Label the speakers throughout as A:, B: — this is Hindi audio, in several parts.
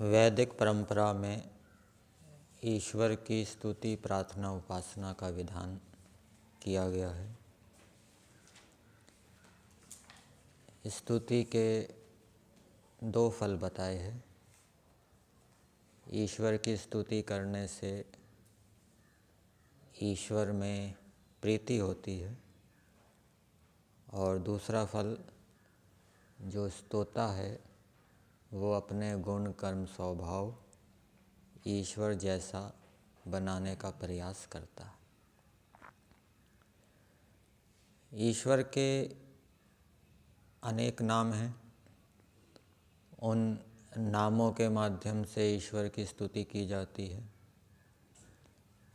A: वैदिक परंपरा में ईश्वर की स्तुति, प्रार्थना, उपासना का विधान किया गया है। स्तुति के दो फल बताए हैं। ईश्वर की स्तुति करने से ईश्वर में प्रीति होती है, और दूसरा फल, जो स्तोता है वो अपने गुण, कर्म, स्वभाव ईश्वर जैसा बनाने का प्रयास करता है। ईश्वर के अनेक नाम हैं। उन नामों के माध्यम से ईश्वर की स्तुति की जाती है,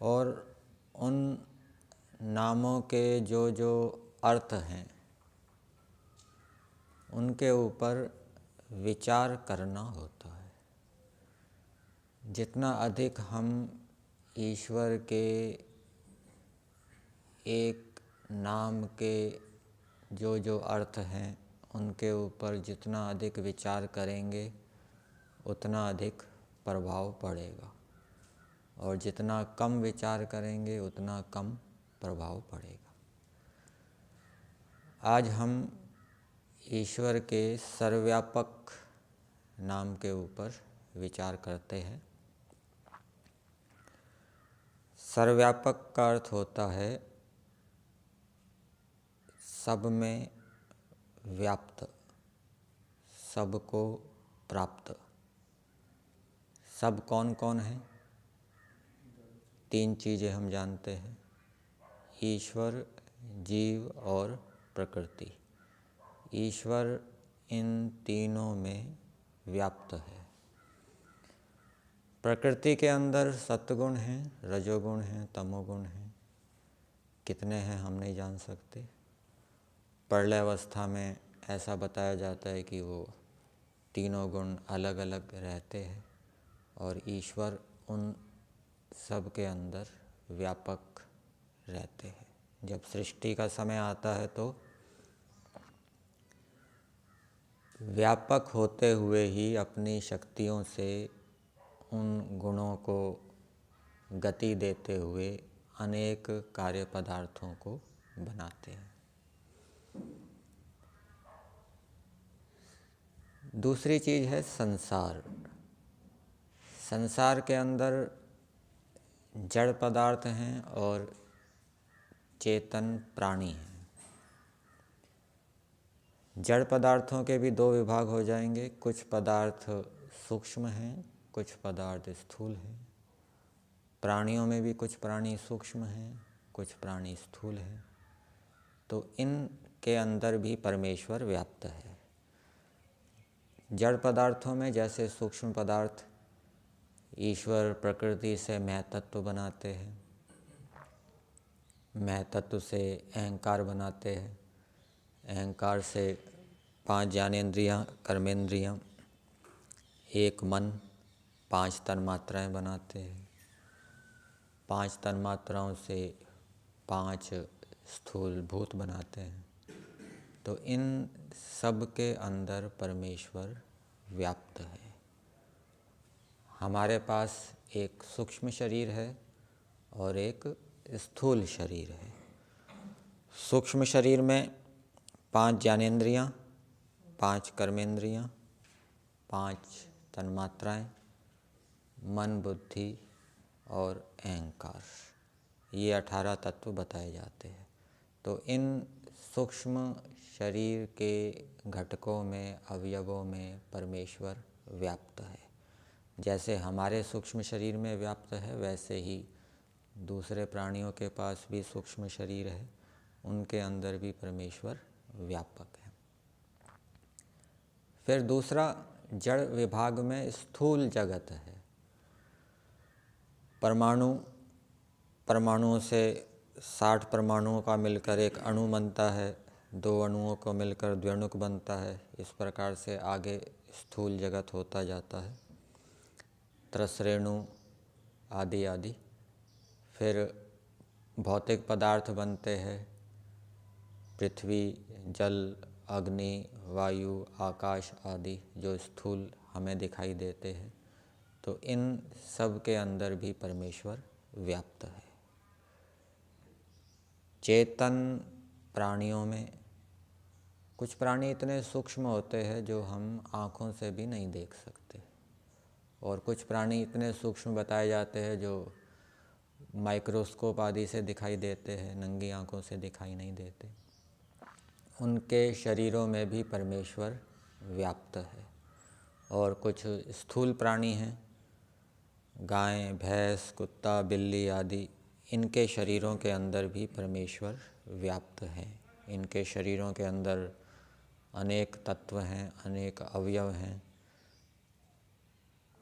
A: और उन नामों के जो जो अर्थ हैं उनके ऊपर विचार करना होता है। जितना अधिक हम ईश्वर के एक नाम के जो जो अर्थ हैं उनके ऊपर जितना अधिक विचार करेंगे उतना अधिक प्रभाव पड़ेगा, और जितना कम विचार करेंगे उतना कम प्रभाव पड़ेगा। आज हम ईश्वर के सर्वव्यापक नाम के ऊपर विचार करते हैं। सर्वव्यापक का अर्थ होता है सब में व्याप्त, सबको प्राप्त। सब कौन कौन है? तीन चीज़ें हम जानते हैं: ईश्वर, जीव और प्रकृति। ईश्वर इन तीनों में व्याप्त है। प्रकृति के अंदर सत्वगुण हैं, रजोगुण हैं, तमोगुण हैं। कितने हैं हम नहीं जान सकते। प्रलय अवस्था में ऐसा बताया जाता है कि वो तीनों गुण अलग अलग रहते हैं, और ईश्वर उन सब के अंदर व्यापक रहते हैं। जब सृष्टि का समय आता है तो व्यापक होते हुए ही अपनी शक्तियों से उन गुणों को गति देते हुए अनेक कार्य पदार्थों को बनाते हैं। दूसरी चीज़ है संसार। संसार के अंदर जड़ पदार्थ हैं और चेतन प्राणी हैं। जड़ पदार्थों के भी दो विभाग हो जाएंगे। कुछ पदार्थ सूक्ष्म हैं, कुछ पदार्थ स्थूल हैं। प्राणियों में भी कुछ प्राणी सूक्ष्म हैं, कुछ प्राणी स्थूल हैं। तो इनके अंदर भी परमेश्वर व्याप्त है। जड़ पदार्थों में जैसे सूक्ष्म पदार्थ ईश्वर प्रकृति से महतत्व बनाते हैं, महतत्व से अहंकार बनाते हैं, अहंकार से 5 ज्ञानेंद्रियाँ, कर्मेंद्रियाँ, एक मन, 5 तन्मात्राएँ बनाते हैं। 5 तन्मात्राओं से 5 स्थूल भूत बनाते हैं। तो इन सब के अंदर परमेश्वर व्याप्त है। हमारे पास एक सूक्ष्म शरीर है और एक स्थूल शरीर है। सूक्ष्म शरीर में 5 ज्ञानेंद्रियाँ, 5 कर्मेंद्रियाँ, 5 तन्मात्राएँ, मन, बुद्धि और अहंकार, ये 18 तत्व बताए जाते हैं। तो इन सूक्ष्म शरीर के घटकों में, अवयवों में परमेश्वर व्याप्त है। जैसे हमारे सूक्ष्म शरीर में व्याप्त है, वैसे ही दूसरे प्राणियों के पास भी सूक्ष्म शरीर है, उनके अंदर भी परमेश्वर व्यापक है। फिर दूसरा, जड़ विभाग में स्थूल जगत है। परमाणुओं से 60 परमाणुओं का मिलकर एक अणु बनता है, 2 अणुओं को मिलकर द्व्यणुक बनता है। इस प्रकार से आगे स्थूल जगत होता जाता है, त्रसरेणु आदि आदि। फिर भौतिक पदार्थ बनते हैं, पृथ्वी, जल, अग्नि, वायु, आकाश आदि, जो स्थूल हमें दिखाई देते हैं। तो इन सब के अंदर भी परमेश्वर व्याप्त है। चेतन प्राणियों में कुछ प्राणी इतने सूक्ष्म होते हैं जो हम आँखों से भी नहीं देख सकते, और कुछ प्राणी इतने सूक्ष्म बताए जाते हैं जो माइक्रोस्कोप आदि से दिखाई देते हैं, नंगी आँखों से दिखाई नहीं देते। उनके शरीरों में भी परमेश्वर व्याप्त है। और कुछ स्थूल प्राणी हैं, गाय, भैंस, कुत्ता, बिल्ली आदि, इनके शरीरों के अंदर भी परमेश्वर व्याप्त है। इनके शरीरों के अंदर अनेक तत्व हैं, अनेक अवयव हैं।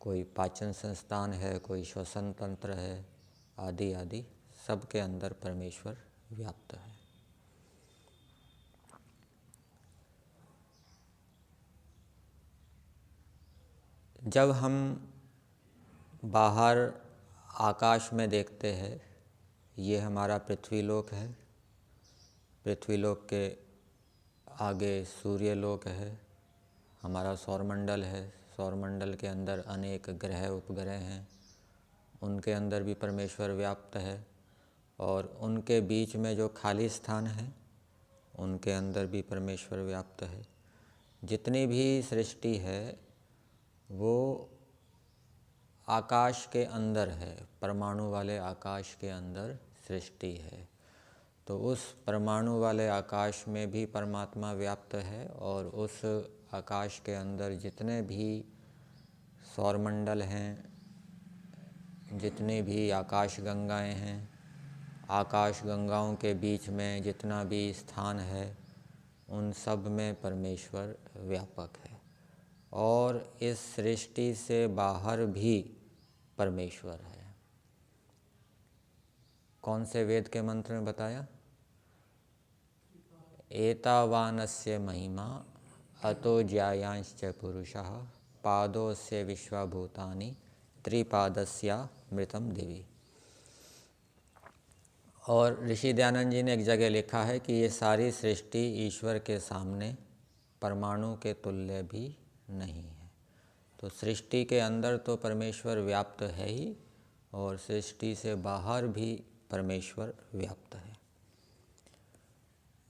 A: कोई पाचन संस्थान है, कोई श्वसन तंत्र है, आदि आदि, सब के अंदर परमेश्वर व्याप्त है। जब हम बाहर आकाश में देखते हैं, ये हमारा पृथ्वीलोक है। पृथ्वीलोक के आगे सूर्यलोक है, हमारा सौरमंडल है। सौरमंडल के अंदर अनेक ग्रह उपग्रह हैं, उनके अंदर भी परमेश्वर व्याप्त है। और उनके बीच में जो खाली स्थान है, उनके अंदर भी परमेश्वर व्याप्त है। जितनी भी सृष्टि है वो आकाश के अंदर है, परमाणु वाले आकाश के अंदर सृष्टि है। तो उस परमाणु वाले आकाश में भी परमात्मा व्याप्त है, और उस आकाश के अंदर जितने भी सौरमंडल हैं, जितनी भी आकाश गंगाएं हैं, आकाश गंगाओं के बीच में जितना भी स्थान है, उन सब में परमेश्वर व्यापक है। और इस सृष्टि से बाहर भी परमेश्वर है। कौन से वेद के मंत्र में बताया? एतावानस्य महिमा अतो ज्यायांश्च पुरुषः पादोस्य विश्वभूतानि त्रिपादस्यामृतम दिवि। और ऋषि दयानंद जी ने एक जगह लिखा है कि ये सारी सृष्टि ईश्वर के सामने परमाणु के तुल्य भी नहीं है। तो सृष्टि के अंदर तो परमेश्वर व्याप्त है ही, और सृष्टि से बाहर भी परमेश्वर व्याप्त है।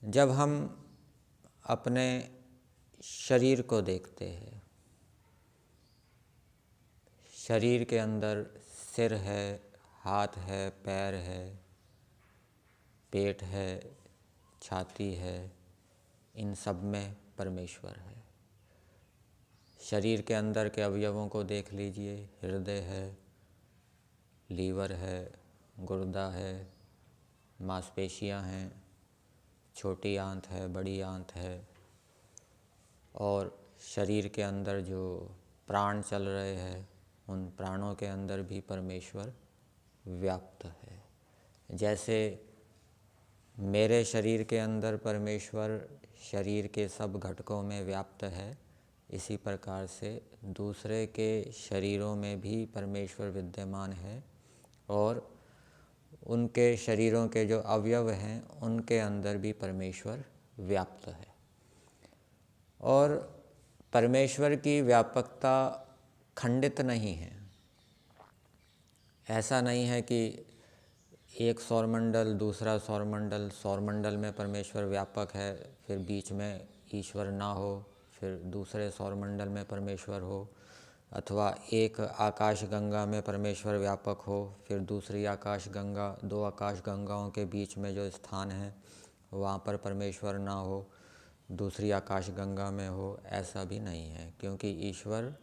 A: जब हम अपने शरीर को देखते हैं, शरीर के अंदर सिर है, हाथ है, पैर है, पेट है, छाती है, इन सब में परमेश्वर है। शरीर के अंदर के अवयवों को देख लीजिए, हृदय है, लीवर है, गुर्दा है, मांसपेशियां हैं, छोटी आंत है, बड़ी आंत है। और शरीर के अंदर जो प्राण चल रहे हैं, उन प्राणों के अंदर भी परमेश्वर व्याप्त है। जैसे मेरे शरीर के अंदर परमेश्वर शरीर के सब घटकों में व्याप्त है, इसी प्रकार से दूसरे के शरीरों में भी परमेश्वर विद्यमान है। और उनके शरीरों के जो अवयव हैं, उनके अंदर भी परमेश्वर व्याप्त है। और परमेश्वर की व्यापकता खंडित नहीं है। ऐसा नहीं है कि एक सौरमंडल, दूसरा सौरमंडल, सौरमंडल में परमेश्वर व्यापक है, फिर बीच में ईश्वर ना हो, फिर दूसरे सौरमंडल में परमेश्वर हो, अथवा एक आकाश गंगा में परमेश्वर व्यापक हो, फिर दूसरी आकाश गंगा, दो आकाश गंगाओं के बीच में जो स्थान है वहाँ पर परमेश्वर ना हो, दूसरी आकाश गंगा में हो। ऐसा भी नहीं है, क्योंकि ईश्वर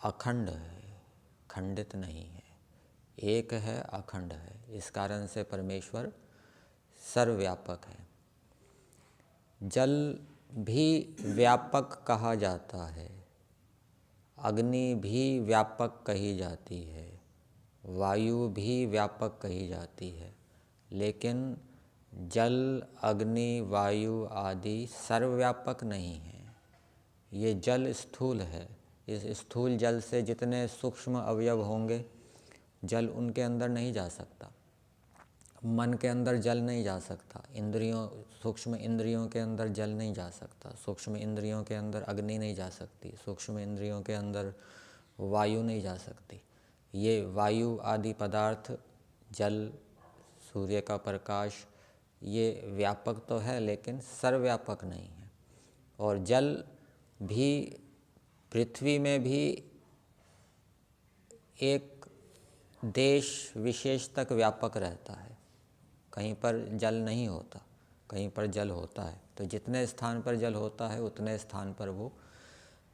A: अखंड है, खंडित नहीं है, एक है, अखंड है। इस कारण से परमेश्वर सर्वव्यापक है। जल भी व्यापक कहा जाता है, अग्नि भी व्यापक कही जाती है, वायु भी व्यापक कही जाती है, लेकिन जल, अग्नि, वायु आदि सर्वव्यापक नहीं है। ये जल स्थूल है। इस स्थूल जल से जितने सूक्ष्म अवयव होंगे, जल उनके अंदर नहीं जा सकता। मन के अंदर जल नहीं जा सकता, इंद्रियों, सूक्ष्म इंद्रियों के अंदर जल नहीं जा सकता, सूक्ष्म इंद्रियों के अंदर अग्नि नहीं जा सकती, सूक्ष्म इंद्रियों के अंदर वायु नहीं जा सकती। ये वायु आदि पदार्थ, जल, सूर्य का प्रकाश, ये व्यापक तो है लेकिन सर्वव्यापक नहीं है। और जल भी पृथ्वी में भी एक देश विशेष तक व्यापक रहता है, कहीं पर जल नहीं होता, कहीं पर जल होता है। तो जितने स्थान पर जल होता है उतने स्थान पर वो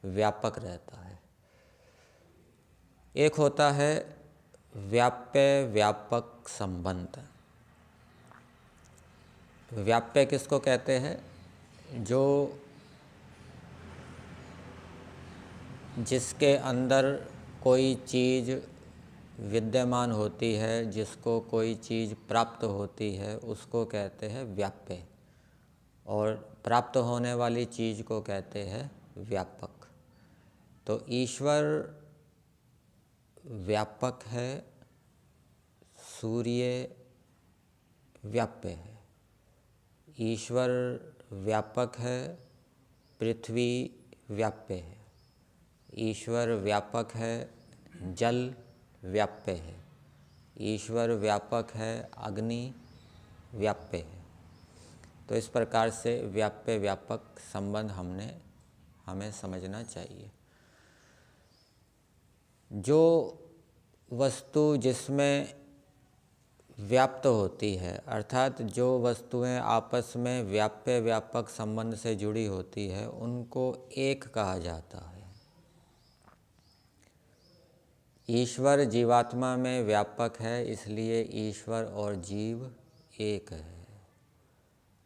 A: व्यापक रहता है। एक होता है व्याप्य व्यापक संबंध। व्याप्य किसको कहते हैं? जो जिसके अंदर कोई चीज़ विद्यमान होती है, जिसको कोई चीज़ प्राप्त होती है, उसको कहते हैं व्याप्य। और प्राप्त होने वाली चीज़ को कहते हैं व्यापक। तो ईश्वर व्यापक है, सूर्य व्याप्य है। ईश्वर व्यापक है, पृथ्वी व्याप्य है। ईश्वर व्यापक है, जल व्याप्य है। ईश्वर व्यापक है, अग्नि व्याप्य है। तो इस प्रकार से व्याप्य व्यापक संबंध हमें समझना चाहिए। जो वस्तु जिसमें व्याप्त होती है, अर्थात जो वस्तुएं आपस में व्याप्य व्यापक संबंध से जुड़ी होती है, उनको एक कहा जाता है। ईश्वर जीवात्मा में व्यापक है, इसलिए ईश्वर और जीव एक है।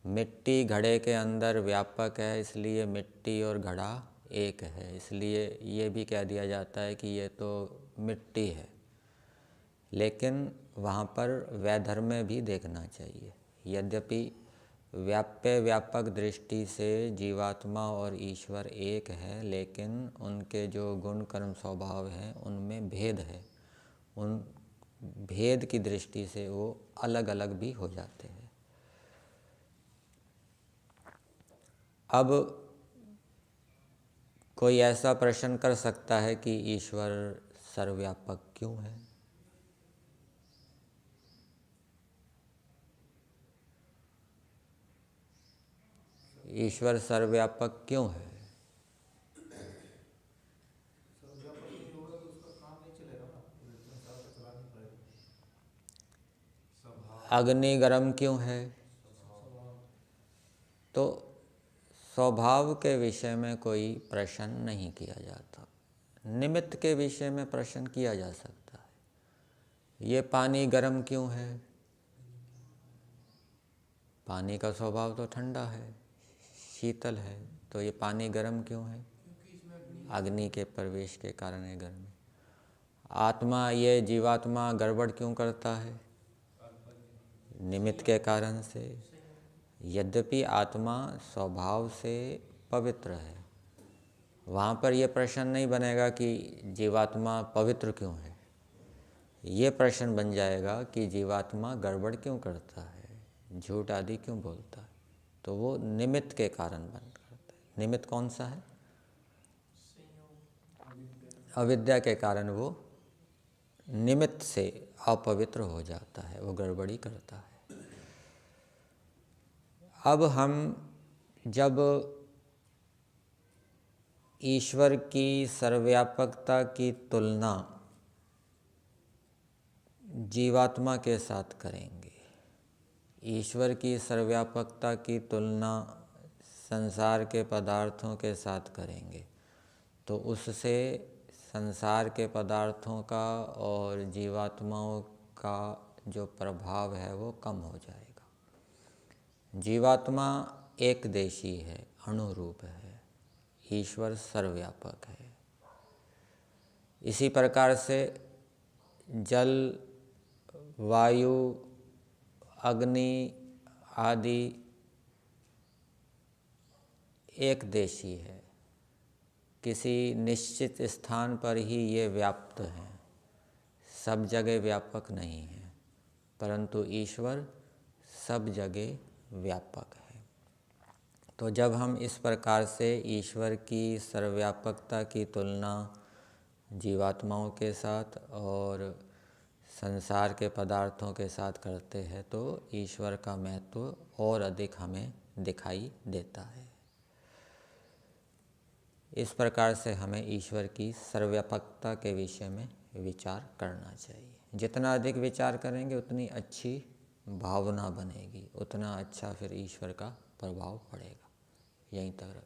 A: मिट्टी घड़े के अंदर व्यापक है, इसलिए मिट्टी और घड़ा एक है। इसलिए ये भी कह दिया जाता है कि ये तो मिट्टी है। लेकिन वहाँ पर वैधर्म्य भी देखना चाहिए। यद्यपि व्याप्य व्यापक दृष्टि से जीवात्मा और ईश्वर एक है, लेकिन उनके जो गुण कर्म स्वभाव हैं उनमें भेद है। उन भेद की दृष्टि से वो अलग अलग भी हो जाते हैं। अब कोई ऐसा प्रश्न कर सकता है कि ईश्वर सर्वव्यापक क्यों है? ईश्वर सर्वव्यापक क्यों है? अग्नि गर्म क्यों है? तो स्वभाव के विषय में कोई प्रश्न नहीं किया जाता। निमित्त के विषय में प्रश्न किया जा सकता है। ये पानी गर्म क्यों है? पानी का स्वभाव तो ठंडा है, शीतल है, तो ये पानी गर्म क्यों है? अग्नि के प्रवेश के कारण है गर्म। आत्मा, ये जीवात्मा गड़बड़ क्यों करता है? निमित्त के कारण से। यद्यपि आत्मा स्वभाव से पवित्र है, वहाँ पर यह प्रश्न नहीं बनेगा कि जीवात्मा पवित्र क्यों है। ये प्रश्न बन जाएगा कि जीवात्मा गड़बड़ क्यों करता है, झूठ आदि क्यों बोलता है। तो वो निमित्त के कारण बन करता है। निमित्त कौन सा है? अविद्या के कारण वो निमित्त से अपवित्र हो जाता है, वो गड़बड़ी करता है। अब हम जब ईश्वर की सर्वव्यापकता की तुलना जीवात्मा के साथ करेंगे, ईश्वर की सर्वव्यापकता की तुलना संसार के पदार्थों के साथ करेंगे, तो उससे संसार के पदार्थों का और जीवात्माओं का जो प्रभाव है वो कम हो जाएगा। जीवात्मा एक देशी है, अणुरूप है, ईश्वर सर्वव्यापक है। इसी प्रकार से जल, वायु, अग्नि आदि एक देशी है, किसी निश्चित स्थान पर ही ये व्याप्त हैं, सब जगह व्यापक नहीं है। परंतु ईश्वर सब जगह व्यापक है। तो जब हम इस प्रकार से ईश्वर की सर्वव्यापकता की तुलना जीवात्माओं के साथ और संसार के पदार्थों के साथ करते हैं तो ईश्वर का महत्व और अधिक हमें दिखाई देता है। इस प्रकार से हमें ईश्वर की सर्वव्यापकता के विषय में विचार करना चाहिए। जितना अधिक विचार करेंगे उतनी अच्छी भावना बनेगी, उतना अच्छा फिर ईश्वर का प्रभाव पड़ेगा। यहीं तक